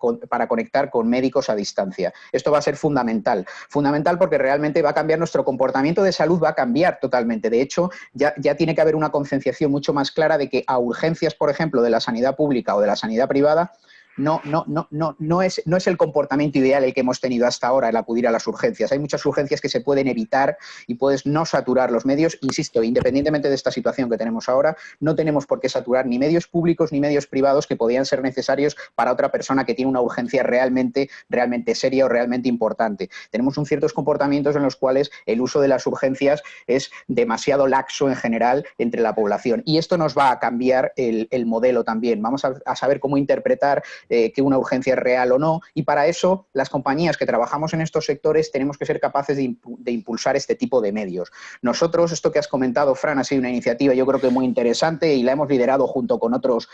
conectar con médicos a distancia. Esto va a ser fundamental. Fundamental porque realmente va a cambiar nuestro comportamiento de salud, va a cambiar totalmente. De hecho, ya tiene que haber una concienciación mucho más clara de que a urgencias, por ejemplo, de la sanidad pública o de la sanidad privada, no es el comportamiento ideal el que hemos tenido hasta ahora, el acudir a las urgencias. Hay muchas urgencias que se pueden evitar y puedes no saturar los medios. Insisto, independientemente de esta situación que tenemos ahora, no tenemos por qué saturar ni medios públicos ni medios privados que podían ser necesarios para otra persona que tiene una urgencia realmente seria o realmente importante. Tenemos ciertos comportamientos en los cuales el uso de las urgencias es demasiado laxo en general entre la población. Y esto nos va a cambiar el modelo también. Vamos a saber cómo interpretar que una urgencia es real o no, y para eso las compañías que trabajamos en estos sectores tenemos que ser capaces de impulsar este tipo de medios. Nosotros, esto que has comentado, Fran, ha sido una iniciativa yo creo que muy interesante y la hemos liderado junto con otros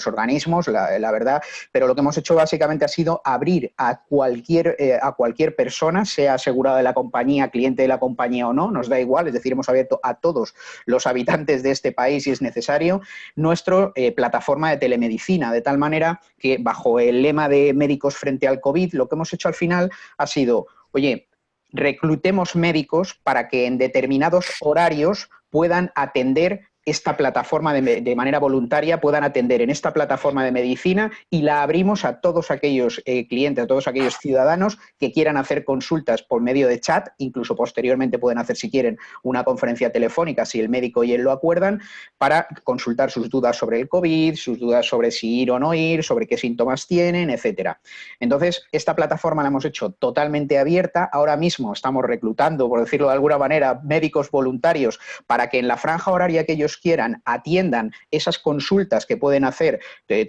organismos, la verdad, pero lo que hemos hecho básicamente ha sido abrir a cualquier persona, sea asegurada de la compañía, cliente de la compañía o no, nos da igual, es decir, hemos abierto a todos los habitantes de este país, si es necesario, nuestra plataforma de telemedicina, de tal manera que bajo el lema de médicos frente al COVID, lo que hemos hecho al final ha sido, oye, reclutemos médicos para que en determinados horarios puedan atender esta plataforma de manera voluntaria, puedan atender en esta plataforma de medicina y la abrimos a todos aquellos clientes, a todos aquellos ciudadanos que quieran hacer consultas por medio de chat, incluso posteriormente pueden hacer, si quieren, una conferencia telefónica, si el médico y él lo acuerdan, para consultar sus dudas sobre el COVID, sus dudas sobre si ir o no ir, sobre qué síntomas tienen, etcétera. Entonces, esta plataforma la hemos hecho totalmente abierta. Ahora mismo estamos reclutando, por decirlo de alguna manera, médicos voluntarios para que en la franja horaria que ellos quieran atiendan esas consultas que pueden hacer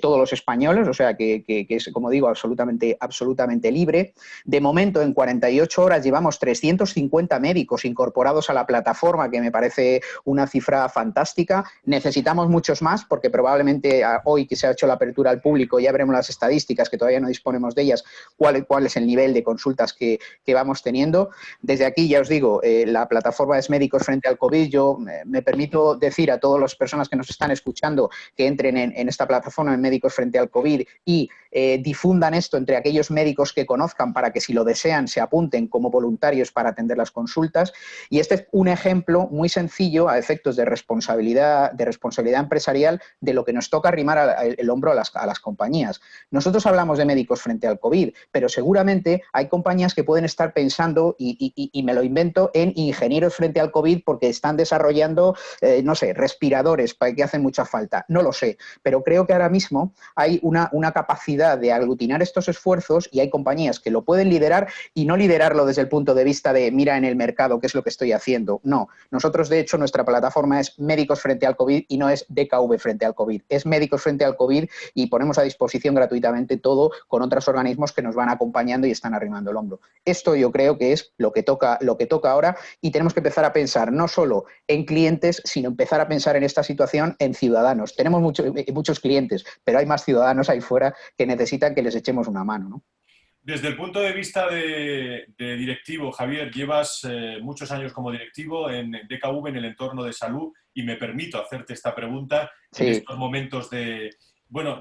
todos los españoles, o sea que es, como digo, absolutamente libre. De momento, en 48 horas llevamos 350 médicos incorporados a la plataforma, que me parece una cifra fantástica. Necesitamos muchos más porque probablemente hoy que se ha hecho la apertura al público ya veremos las estadísticas, que todavía no disponemos de ellas, cuál es el nivel de consultas que vamos teniendo. Desde aquí, ya os digo, la plataforma es Médicos Frente al COVID. Yo me permito decir a todas las personas que nos están escuchando que entren en esta plataforma en Médicos Frente al COVID y difundan esto entre aquellos médicos que conozcan para que, si lo desean, se apunten como voluntarios para atender las consultas. Y este es un ejemplo muy sencillo a efectos de responsabilidad empresarial de lo que nos toca arrimar el hombro a las compañías. Nosotros hablamos de Médicos Frente al COVID, pero seguramente hay compañías que pueden estar pensando, y me lo invento, en ingenieros frente al COVID porque están desarrollando, no sé, respiradores que hacen mucha falta. No lo sé, pero creo que ahora mismo hay una capacidad de aglutinar estos esfuerzos y hay compañías que lo pueden liderar y no liderarlo desde el punto de vista de mira en el mercado qué es lo que estoy haciendo. No, nosotros de hecho nuestra plataforma es Médicos Frente al COVID y no es DKV Frente al COVID. Es Médicos Frente al COVID y ponemos a disposición gratuitamente todo con otros organismos que nos van acompañando y están arrimando el hombro. Esto yo creo que es lo que toca ahora y tenemos que empezar a pensar no solo en clientes, sino empezar a pensar en esta situación en ciudadanos. Tenemos muchos clientes, pero hay más ciudadanos ahí fuera que necesitan que les echemos una mano, ¿no? Desde el punto de vista de directivo, Javier, llevas muchos años como directivo en DKV, en el entorno de salud, y me permito hacerte esta pregunta en estos momentos de, bueno,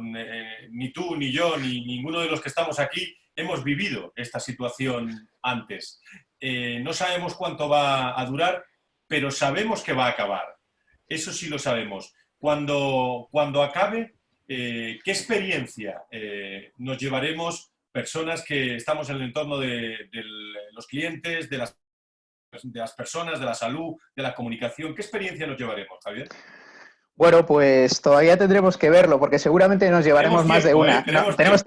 ni tú, ni yo, ni ninguno de los que estamos aquí hemos vivido esta situación antes. No sabemos cuánto va a durar, pero sabemos que va a acabar. Eso sí lo sabemos. Cuando acabe, ¿qué experiencia nos llevaremos personas que estamos en el entorno de los clientes, de las personas, de la salud, de la comunicación? ¿Qué experiencia nos llevaremos, Javier? Bueno, pues todavía tendremos que verlo, porque seguramente nos llevaremos más de una. No, tenemos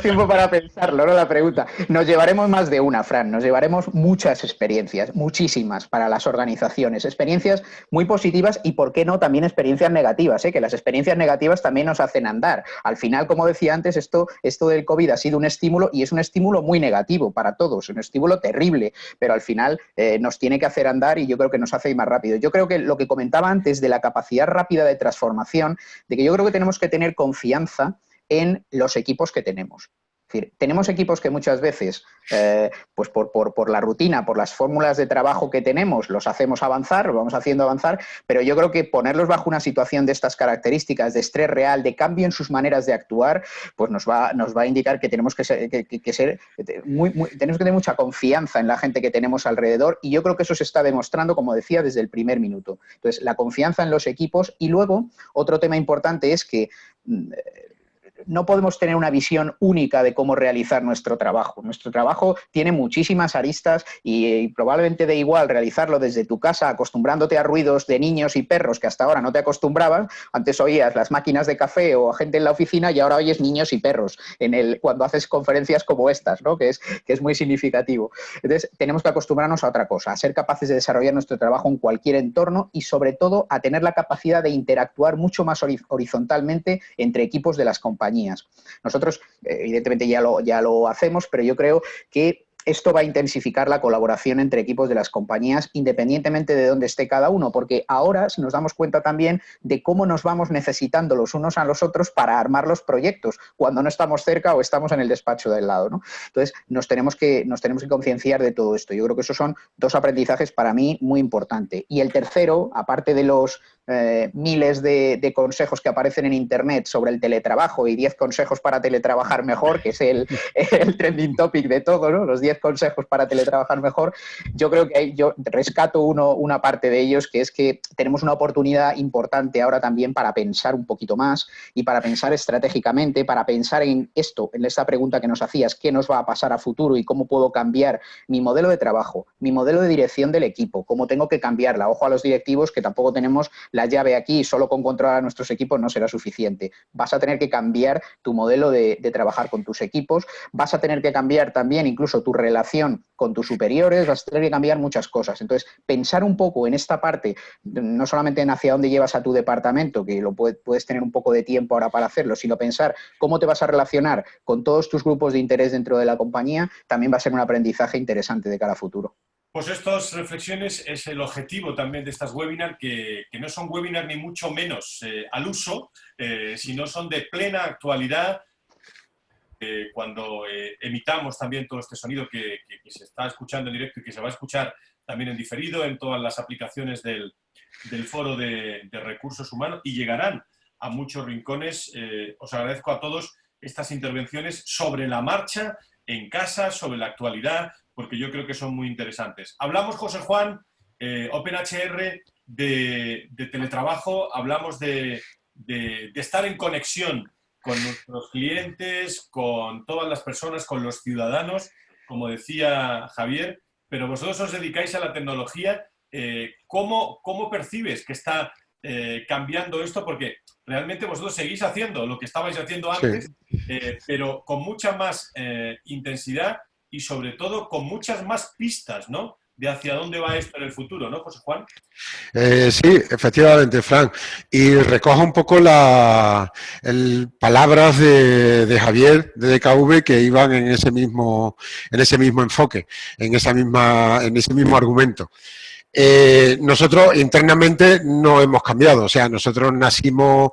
tiempo para pensarlo, ¿no? La pregunta. Nos llevaremos más de una, Fran. Nos llevaremos muchas experiencias, muchísimas para las organizaciones. Experiencias muy positivas y, ¿por qué no?, también experiencias negativas, ¿eh? Que las experiencias negativas también nos hacen andar. Al final, como decía antes, esto del COVID ha sido un estímulo y es un estímulo muy negativo para todos, un estímulo terrible, pero al final nos tiene que hacer andar y yo creo que nos hace ir más rápido. Yo creo que lo que comentaba antes de la capacidad rápida de transformación, de que yo creo que tenemos que tener confianza en los equipos que tenemos. Es decir, tenemos equipos que muchas veces, pues por la rutina, por las fórmulas de trabajo que tenemos, los hacemos avanzar, los vamos haciendo avanzar, pero yo creo que ponerlos bajo una situación de estas características, de estrés real, de cambio en sus maneras de actuar, pues nos va a indicar que tenemos que tenemos que tener mucha confianza en la gente que tenemos alrededor, y yo creo que eso se está demostrando, como decía, desde el primer minuto. Entonces, la confianza en los equipos. Y luego, otro tema importante es que no podemos tener una visión única de cómo realizar nuestro trabajo. Nuestro trabajo tiene muchísimas aristas y probablemente da igual realizarlo desde tu casa, acostumbrándote a ruidos de niños y perros que hasta ahora no te acostumbrabas. Antes oías las máquinas de café o a gente en la oficina y ahora oyes niños y perros cuando haces conferencias como estas, ¿no? que es muy significativo. Entonces, tenemos que acostumbrarnos a otra cosa, a ser capaces de desarrollar nuestro trabajo en cualquier entorno y, sobre todo, a tener la capacidad de interactuar mucho más horizontalmente entre equipos de las compañías. Nosotros, evidentemente, ya lo hacemos, pero yo creo que esto va a intensificar la colaboración entre equipos de las compañías, independientemente de dónde esté cada uno, porque ahora nos damos cuenta también de cómo nos vamos necesitando los unos a los otros para armar los proyectos, cuando no estamos cerca o estamos en el despacho del lado, ¿no? Entonces, nos tenemos que concienciar de todo esto. Yo creo que esos son dos aprendizajes para mí muy importantes. Y el tercero, aparte de los miles de consejos que aparecen en Internet sobre el teletrabajo y 10 consejos para teletrabajar mejor, que es el trending topic de todo, ¿no? Los 10 consejos para teletrabajar mejor. Yo creo que yo rescato una parte de ellos, que es que tenemos una oportunidad importante ahora también para pensar un poquito más y para pensar estratégicamente, para pensar en esto, en esta pregunta que nos hacías, ¿qué nos va a pasar a futuro y cómo puedo cambiar mi modelo de trabajo, mi modelo de dirección del equipo, cómo tengo que cambiarla? Ojo a los directivos, que tampoco tenemos la llave aquí, solo con controlar a nuestros equipos no será suficiente. Vas a tener que cambiar tu modelo de trabajar con tus equipos, vas a tener que cambiar también incluso tu relación con tus superiores, vas a tener que cambiar muchas cosas. Entonces, pensar un poco en esta parte, no solamente en hacia dónde llevas a tu departamento, que lo puedes tener un poco de tiempo ahora para hacerlo, sino pensar cómo te vas a relacionar con todos tus grupos de interés dentro de la compañía, también va a ser un aprendizaje interesante de cara a futuro. Pues estas reflexiones es el objetivo también de estas webinars, que no son webinars ni mucho menos al uso, sino son de plena actualidad. Cuando emitamos también todo este sonido que se está escuchando en directo y que se va a escuchar también en diferido en todas las aplicaciones del Foro de Recursos Humanos, y llegarán a muchos rincones. Os agradezco a todos estas intervenciones sobre la marcha, en casa, sobre la actualidad, porque yo creo que son muy interesantes. Hablamos, José Juan, OpenHR, de teletrabajo, hablamos de estar en conexión con nuestros clientes, con todas las personas, con los ciudadanos, como decía Javier, pero vosotros os dedicáis a la tecnología. ¿Cómo percibes que está cambiando esto? Porque realmente vosotros seguís haciendo lo que estabais haciendo antes, sí, pero con mucha más intensidad y sobre todo con muchas más pistas, ¿no?, de hacia dónde va esto en el futuro, ¿no, José Juan? Sí, efectivamente, Fran. Y recojo un poco palabras de Javier, de DKV, que iban en ese mismo enfoque, en ese mismo argumento. Nosotros internamente no hemos cambiado, o sea, nosotros nacimos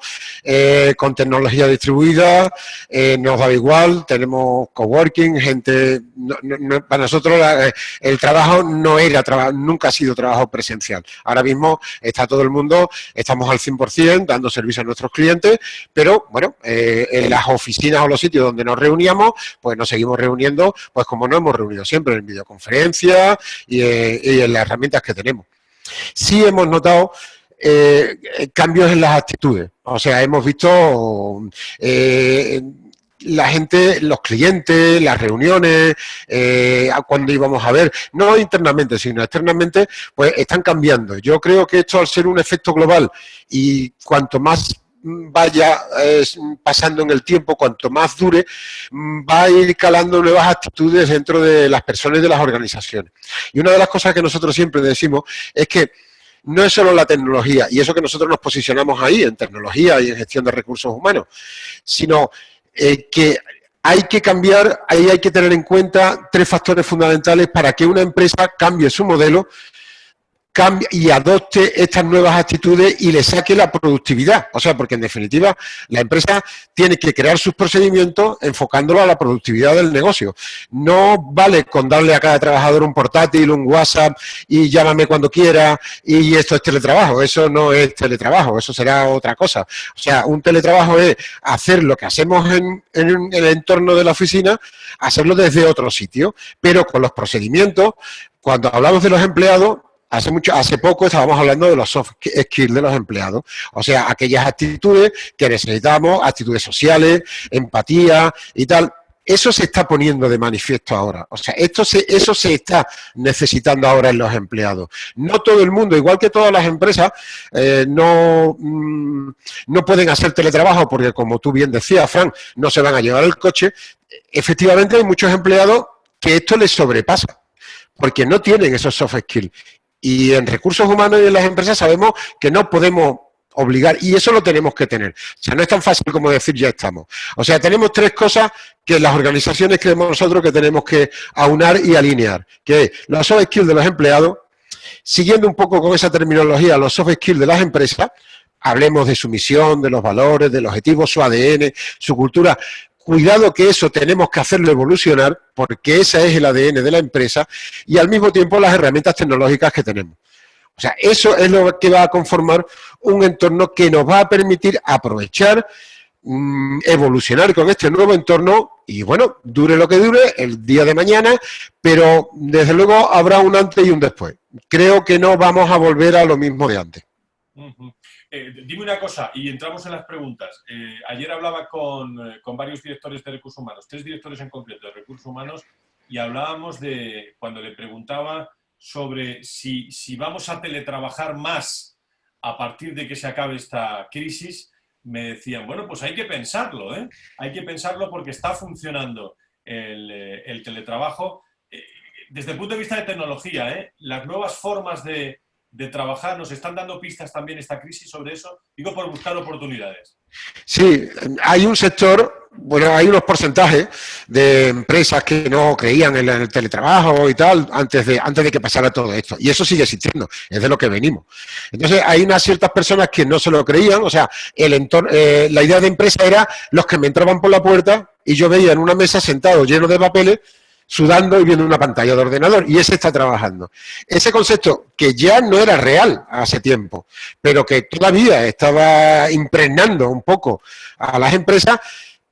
con tecnología distribuida, nos da igual, tenemos coworking, gente, para nosotros el trabajo no era nunca ha sido trabajo presencial. Ahora mismo está todo el mundo, estamos al 100% dando servicio a nuestros clientes, pero bueno, en las oficinas o los sitios donde nos reuníamos, pues nos seguimos reuniendo, pues como nos hemos reunido siempre, en videoconferencia y en las herramientas que tenemos. Sí hemos notado cambios en las actitudes, o sea, hemos visto la gente, los clientes, las reuniones, cuando íbamos a ver, no internamente, sino externamente, pues están cambiando. Yo creo que esto, al ser un efecto global y cuanto más vaya pasando en el tiempo, cuanto más dure, va a ir calando nuevas actitudes dentro de las personas y de las organizaciones. Y una de las cosas que nosotros siempre decimos es que no es solo la tecnología, y eso que nosotros nos posicionamos ahí, en tecnología y en gestión de recursos humanos, sino que hay que cambiar, ahí hay que tener en cuenta 3 factores fundamentales para que una empresa cambie su modelo, cambie y adopte estas nuevas actitudes y le saque la productividad. O sea, porque en definitiva la empresa tiene que crear sus procedimientos enfocándolo a la productividad del negocio. No vale con darle a cada trabajador un portátil, un WhatsApp y llámame cuando quiera y esto es teletrabajo. Eso no es teletrabajo, eso será otra cosa. O sea, un teletrabajo es hacer lo que hacemos en el entorno de la oficina, hacerlo desde otro sitio, pero con los procedimientos. Cuando hablamos de los empleados, hace poco estábamos hablando de los soft skills de los empleados, o sea, aquellas actitudes que necesitamos, actitudes sociales, empatía y tal. Eso se está poniendo de manifiesto ahora, o sea, eso se está necesitando ahora en los empleados. No todo el mundo, igual que todas las empresas, no pueden hacer teletrabajo porque, como tú bien decías, Fran, no se van a llevar el coche. Efectivamente, hay muchos empleados que esto les sobrepasa, porque no tienen esos soft skills. Y en recursos humanos y en las empresas sabemos que no podemos obligar, y eso lo tenemos que tener. O sea, no es tan fácil como decir ya estamos. O sea, tenemos 3 cosas que las organizaciones creemos nosotros que tenemos que aunar y alinear, que es los soft skills de los empleados, siguiendo un poco con esa terminología, los soft skills de las empresas, hablemos de su misión, de los valores, del objetivo, su ADN, su cultura. Cuidado que eso tenemos que hacerlo evolucionar, porque ese es el ADN de la empresa, y al mismo tiempo las herramientas tecnológicas que tenemos. O sea, eso es lo que va a conformar un entorno que nos va a permitir aprovechar, evolucionar con este nuevo entorno y, bueno, dure lo que dure el día de mañana, pero desde luego habrá un antes y un después. Creo que no vamos a volver a lo mismo de antes. Dime una cosa, y entramos en las preguntas. Ayer hablaba con varios directores de recursos humanos, 3 directores en concreto de recursos humanos, y hablábamos de, cuando le preguntaba sobre si vamos a teletrabajar más a partir de que se acabe esta crisis, me decían, bueno, pues hay que pensarlo, ¿eh? Hay que pensarlo porque está funcionando el teletrabajo. Desde el punto de vista de tecnología, las nuevas formas de trabajar, ¿nos están dando pistas también esta crisis sobre eso? Digo, por buscar oportunidades. Sí, hay un sector, bueno, hay unos porcentajes de empresas que no creían en el teletrabajo y tal, antes de que pasara todo esto. Y eso sigue existiendo, es de lo que venimos. Entonces, hay unas ciertas personas que no se lo creían, o sea, el entorno, la idea de empresa era los que me entraban por la puerta y yo veía en una mesa sentado lleno de papeles, sudando y viendo una pantalla de ordenador, y ese está trabajando. Ese concepto, que ya no era real hace tiempo, pero que todavía estaba impregnando un poco a las empresas,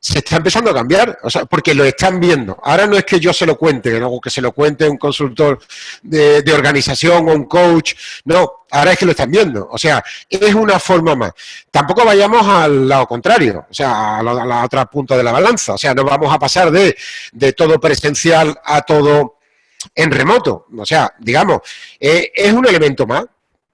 se está empezando a cambiar, o sea, porque lo están viendo. Ahora no es que yo se lo cuente, ¿no? Que se lo cuente un consultor de organización o un coach, no, ahora es que lo están viendo. O sea, es una forma más. Tampoco vayamos al lado contrario, o sea, a la otra punta de la balanza. O sea, no vamos a pasar de todo presencial a todo en remoto. O sea, digamos, es un elemento más,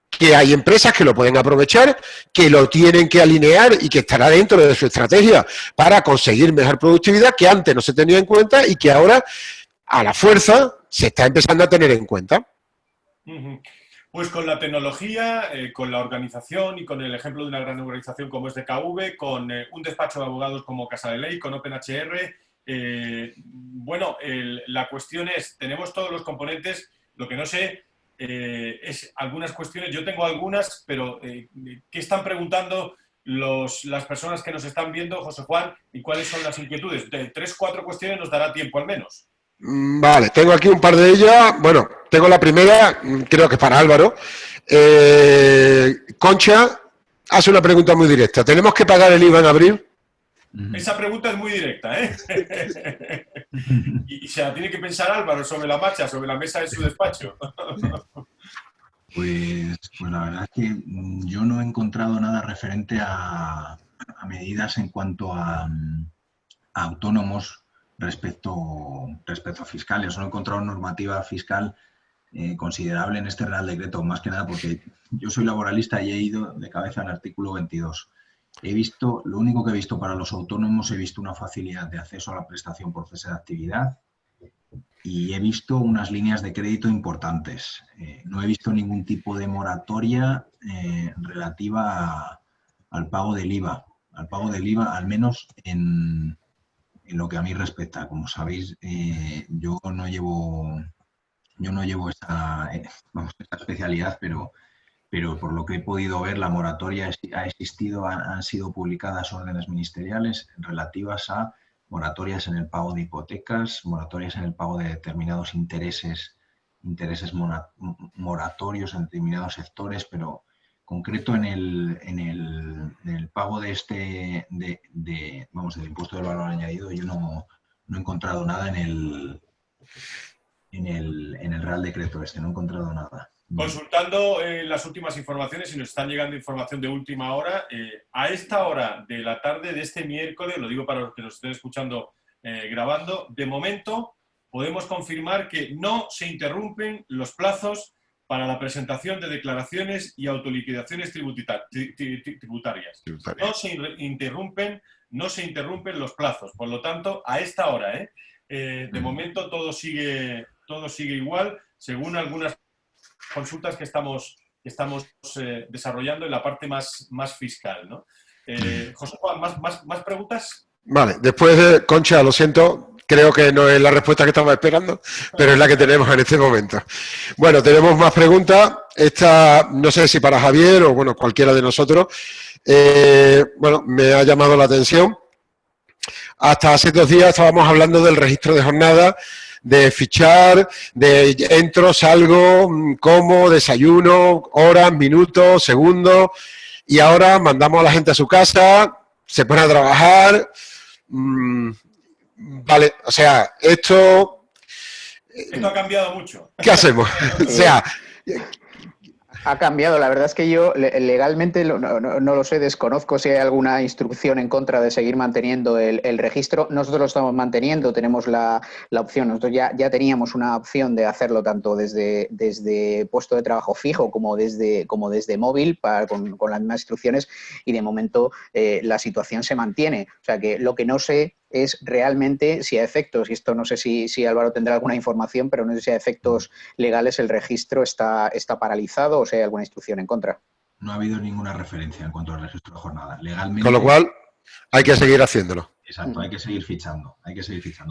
que hay empresas que lo pueden aprovechar, que lo tienen que alinear y que estará dentro de su estrategia para conseguir mejor productividad, que antes no se tenía en cuenta y que ahora, a la fuerza, se está empezando a tener en cuenta. Pues con la tecnología, con la organización y con el ejemplo de una gran organización como es DKV, con un despacho de abogados como Casa de Ley, con OpenHR, bueno, la cuestión es, tenemos todos los componentes, lo que no sé es algunas cuestiones, yo tengo algunas, pero ¿qué están preguntando las personas que nos están viendo, José Juan, y cuáles son las inquietudes? De 3 o 4 cuestiones nos dará tiempo al menos. Vale, tengo aquí un par de ellas. Bueno, tengo la primera, creo que es para Álvaro. Concha hace una pregunta muy directa. ¿Tenemos que pagar el IVA en abril? Esa pregunta es muy directa, ¿eh? Y se la tiene que pensar Álvaro sobre la marcha, sobre la mesa de su despacho. Pues la verdad es que yo no he encontrado nada referente a medidas en cuanto a autónomos respecto a fiscales. No he encontrado normativa fiscal considerable en este Real Decreto, más que nada porque yo soy laboralista y he ido de cabeza al artículo 22. Lo único que he visto para los autónomos, he visto una facilidad de acceso a la prestación por cese de actividad y he visto unas líneas de crédito importantes. No he visto ningún tipo de moratoria relativa al pago del IVA. Al pago del IVA, al menos en lo que a mí respecta. Como sabéis, yo no llevo esta especialidad, pero por lo que he podido ver, la moratoria ha existido, han sido publicadas órdenes ministeriales relativas a moratorias en el pago de hipotecas, moratorias en el pago de determinados intereses moratorios en determinados sectores, pero concreto en el pago del impuesto del valor añadido, yo no he encontrado nada en el Real Decreto no he encontrado nada. Consultando las últimas informaciones, y nos están llegando información de última hora, a esta hora de la tarde de este miércoles, lo digo para los que nos estén escuchando grabando, de momento podemos confirmar que no se interrumpen los plazos para la presentación de declaraciones y autoliquidaciones tributarias. No se interrumpen los plazos. Por lo tanto, a esta hora, de momento todo sigue igual, según algunas consultas que estamos desarrollando en la parte más fiscal, ¿no? José Juan, ¿más preguntas? Vale, después de Concha, lo siento, creo que no es la respuesta que estaba esperando, pero es la que tenemos en este momento. Bueno, tenemos más preguntas. Esta, no sé si para Javier o, bueno, cualquiera de nosotros. Bueno, me ha llamado la atención. Hasta hace 2 días estábamos hablando del registro de jornada, de fichar, de entro, salgo, como, desayuno, horas, minutos, segundos, y ahora mandamos a la gente a su casa, se pone a trabajar. Vale, o sea, esto ha cambiado mucho. ¿Qué hacemos? O sea, ha cambiado. La verdad es que yo legalmente no lo sé, desconozco si hay alguna instrucción en contra de seguir manteniendo el registro. Nosotros lo estamos manteniendo, tenemos la opción. Nosotros ya teníamos una opción de hacerlo tanto desde puesto de trabajo fijo como desde móvil con las mismas instrucciones, y de momento la situación se mantiene. O sea que lo que no sé es realmente si a efectos, y esto no sé si Álvaro tendrá alguna información, pero no sé si a efectos legales el registro está paralizado o si hay alguna instrucción en contra. No ha habido ninguna referencia en cuanto al registro de jornada. Legalmente. Con lo cual, hay que seguir haciéndolo. Exacto, hay que seguir fichando.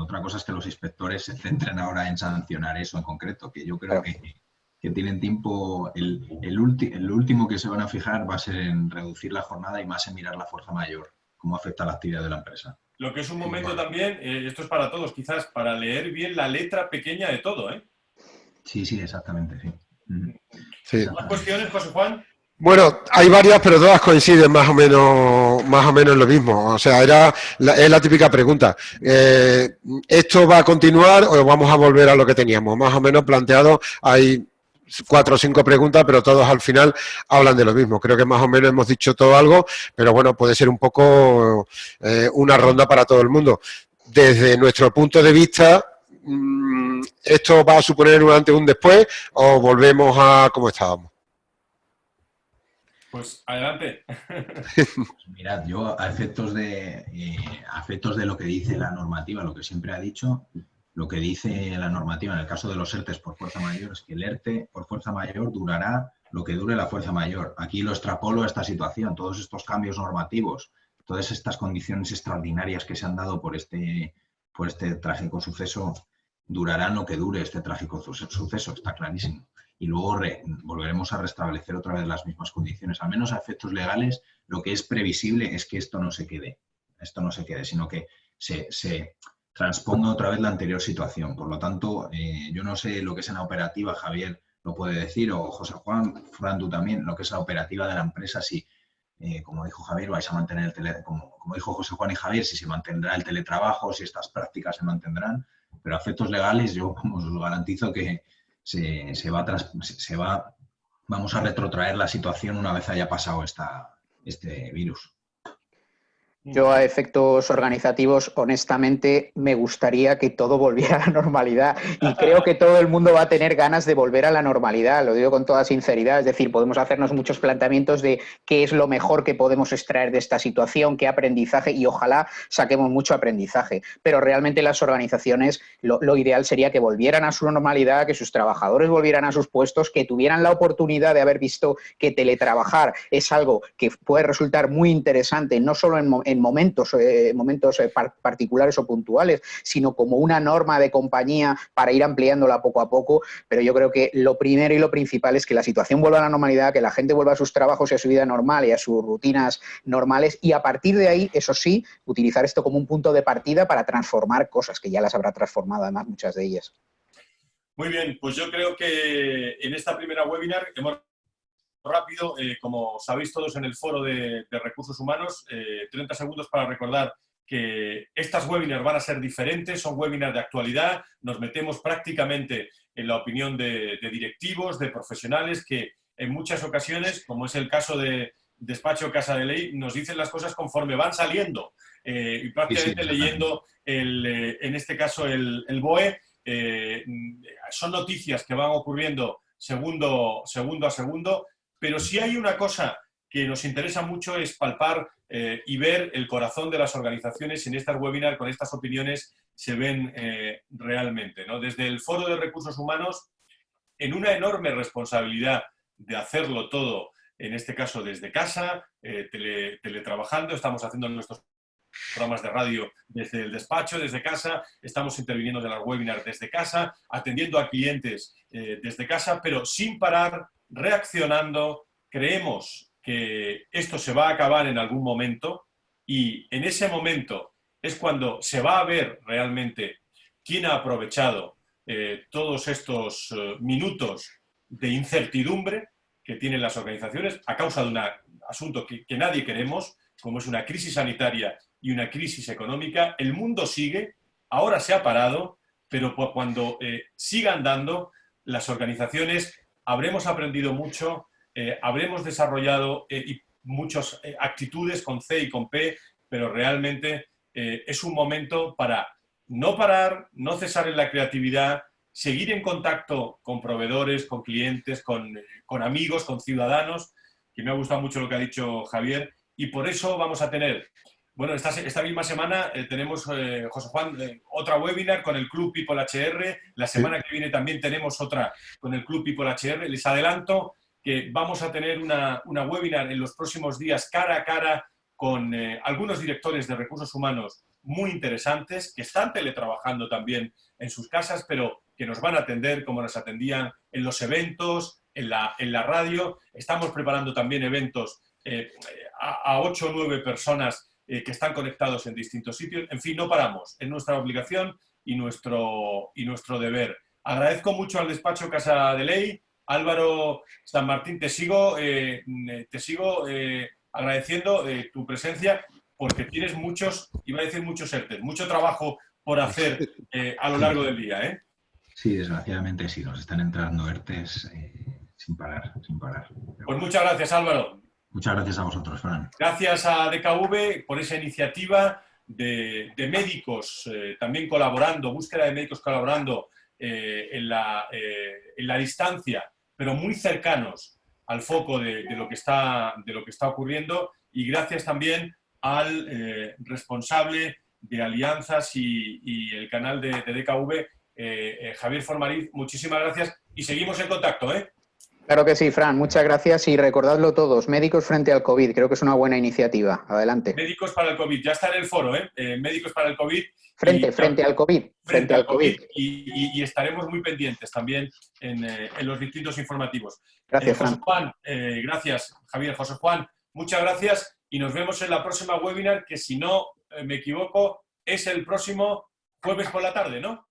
Otra cosa es que los inspectores se centren ahora en sancionar eso en concreto, que yo creo que tienen tiempo. El último que se van a fijar va a ser en reducir la jornada y más en mirar la fuerza mayor, cómo afecta a la actividad de la empresa. Lo que es un momento también, esto es para todos, quizás, para leer bien la letra pequeña de todo, ¿eh? Sí, exactamente, sí. Sí. ¿Más cuestiones, José Juan? Bueno, hay varias, pero todas coinciden más o menos en lo mismo. O sea, es la típica pregunta. ¿Esto va a continuar o vamos a volver a lo que teníamos? Más o menos planteado, hay 4 o 5 preguntas, pero todos al final hablan de lo mismo. Creo que más o menos hemos dicho todo algo, pero bueno, puede ser un poco una ronda para todo el mundo. Desde nuestro punto de vista, ¿esto va a suponer un antes y un después o volvemos a como estábamos? Pues adelante. Pues mirad, yo a efectos de lo que dice la normativa, lo que siempre ha dicho, lo que dice la normativa en el caso de los ERTEs por fuerza mayor es que el ERTE por fuerza mayor durará lo que dure la fuerza mayor. Aquí lo extrapolo a esta situación, todos estos cambios normativos, todas estas condiciones extraordinarias que se han dado por este trágico suceso, durarán lo que dure este trágico suceso, está clarísimo. Y luego volveremos a restablecer otra vez las mismas condiciones. Al menos a efectos legales, lo que es previsible es que esto no se quede, sino que se transponga otra vez la anterior situación. Por lo tanto, yo no sé lo que es en la operativa, Javier lo puede decir, o José Juan, Fran, tú también, lo que es la operativa de la empresa, si, como dijo Javier, vais a mantener como dijo José Juan y Javier, si se mantendrá el teletrabajo, si estas prácticas se mantendrán, pero a efectos legales yo os garantizo que vamos a retrotraer la situación una vez haya pasado este virus. Yo a efectos organizativos, honestamente, me gustaría que todo volviera a la normalidad y creo que todo el mundo va a tener ganas de volver a la normalidad, lo digo con toda sinceridad, es decir, podemos hacernos muchos planteamientos de qué es lo mejor que podemos extraer de esta situación, qué aprendizaje, y ojalá saquemos mucho aprendizaje, pero realmente las organizaciones lo ideal sería que volvieran a su normalidad, que sus trabajadores volvieran a sus puestos, que tuvieran la oportunidad de haber visto que teletrabajar es algo que puede resultar muy interesante, no solo en momentos particulares o puntuales, sino como una norma de compañía para ir ampliándola poco a poco, pero yo creo que lo primero y lo principal es que la situación vuelva a la normalidad, que la gente vuelva a sus trabajos y a su vida normal y a sus rutinas normales, y a partir de ahí, eso sí, utilizar esto como un punto de partida para transformar cosas, que ya las habrá transformado además muchas de ellas. Muy bien, pues yo creo que en esta primera webinar hemos rápido, como sabéis todos en el foro de recursos humanos, 30 segundos para recordar que estas webinars van a ser diferentes, son webinars de actualidad, nos metemos prácticamente en la opinión de directivos, de profesionales que en muchas ocasiones, como es el caso de Despacho Casa de Ley, nos dicen las cosas conforme van saliendo y prácticamente sí, leyendo, en este caso, el BOE, son noticias que van ocurriendo segundo a segundo. Pero sí hay una cosa que nos interesa mucho, es palpar y ver el corazón de las organizaciones. En estas webinars, con estas opiniones, se ven realmente, ¿no? Desde el Foro de Recursos Humanos, en una enorme responsabilidad de hacerlo todo, en este caso desde casa, teletrabajando, estamos haciendo nuestros programas de radio desde el despacho, desde casa, estamos interviniendo en las webinars desde casa, atendiendo a clientes desde casa, pero sin parar, reaccionando. Creemos que esto se va a acabar en algún momento y en ese momento es cuando se va a ver realmente quién ha aprovechado todos estos minutos de incertidumbre que tienen las organizaciones a causa de un asunto que nadie queremos, como es una crisis sanitaria y una crisis económica. El mundo sigue, ahora se ha parado, pero cuando siga andando, las organizaciones habremos aprendido mucho, habremos desarrollado muchas actitudes con C y con P, pero realmente es un momento para no parar, no cesar en la creatividad, seguir en contacto con proveedores, con clientes, con amigos, con ciudadanos, que me ha gustado mucho lo que ha dicho Javier, y por eso vamos a tener, bueno, esta misma semana tenemos, José Juan, otra webinar con el Club People HR, la semana que viene también tenemos otra con el Club People HR. Les adelanto que vamos a tener una webinar en los próximos días cara a cara con algunos directores de recursos humanos muy interesantes, que están teletrabajando también en sus casas, pero que nos van a atender como nos atendían en los eventos, en la radio. Estamos preparando también eventos a 8 o 9 personas que están conectados en distintos sitios. En fin, no paramos. Es nuestra obligación y nuestro deber. Agradezco mucho al despacho Casa de Ley. Álvaro San Martín, te sigo agradeciendo tu presencia, porque tienes muchos ERTE, mucho trabajo por hacer a lo largo del día, ¿eh? Sí, desgraciadamente sí, nos están entrando ERTEs sin parar. Pues muchas gracias, Álvaro. Muchas gracias a vosotros, Fran. Gracias a DKV por esa iniciativa de médicos también colaborando, búsqueda de médicos colaborando en la distancia, pero muy cercanos al foco de lo que está ocurriendo, y gracias también al responsable de alianzas y el canal de DKV, Javier Formariz. Muchísimas gracias y seguimos en contacto, ¿eh? Claro que sí, Fran, muchas gracias y recordadlo todos, Médicos frente al COVID, creo que es una buena iniciativa. Adelante. Médicos para el COVID, ya está en el foro, ¿eh? Médicos para el COVID. Frente al COVID. Frente al COVID. Y estaremos muy pendientes también en los distintos informativos. Gracias, José Fran. Juan, gracias, Javier. José Juan, muchas gracias y nos vemos en la próxima webinar, que si no me equivoco es el próximo jueves por la tarde, ¿no?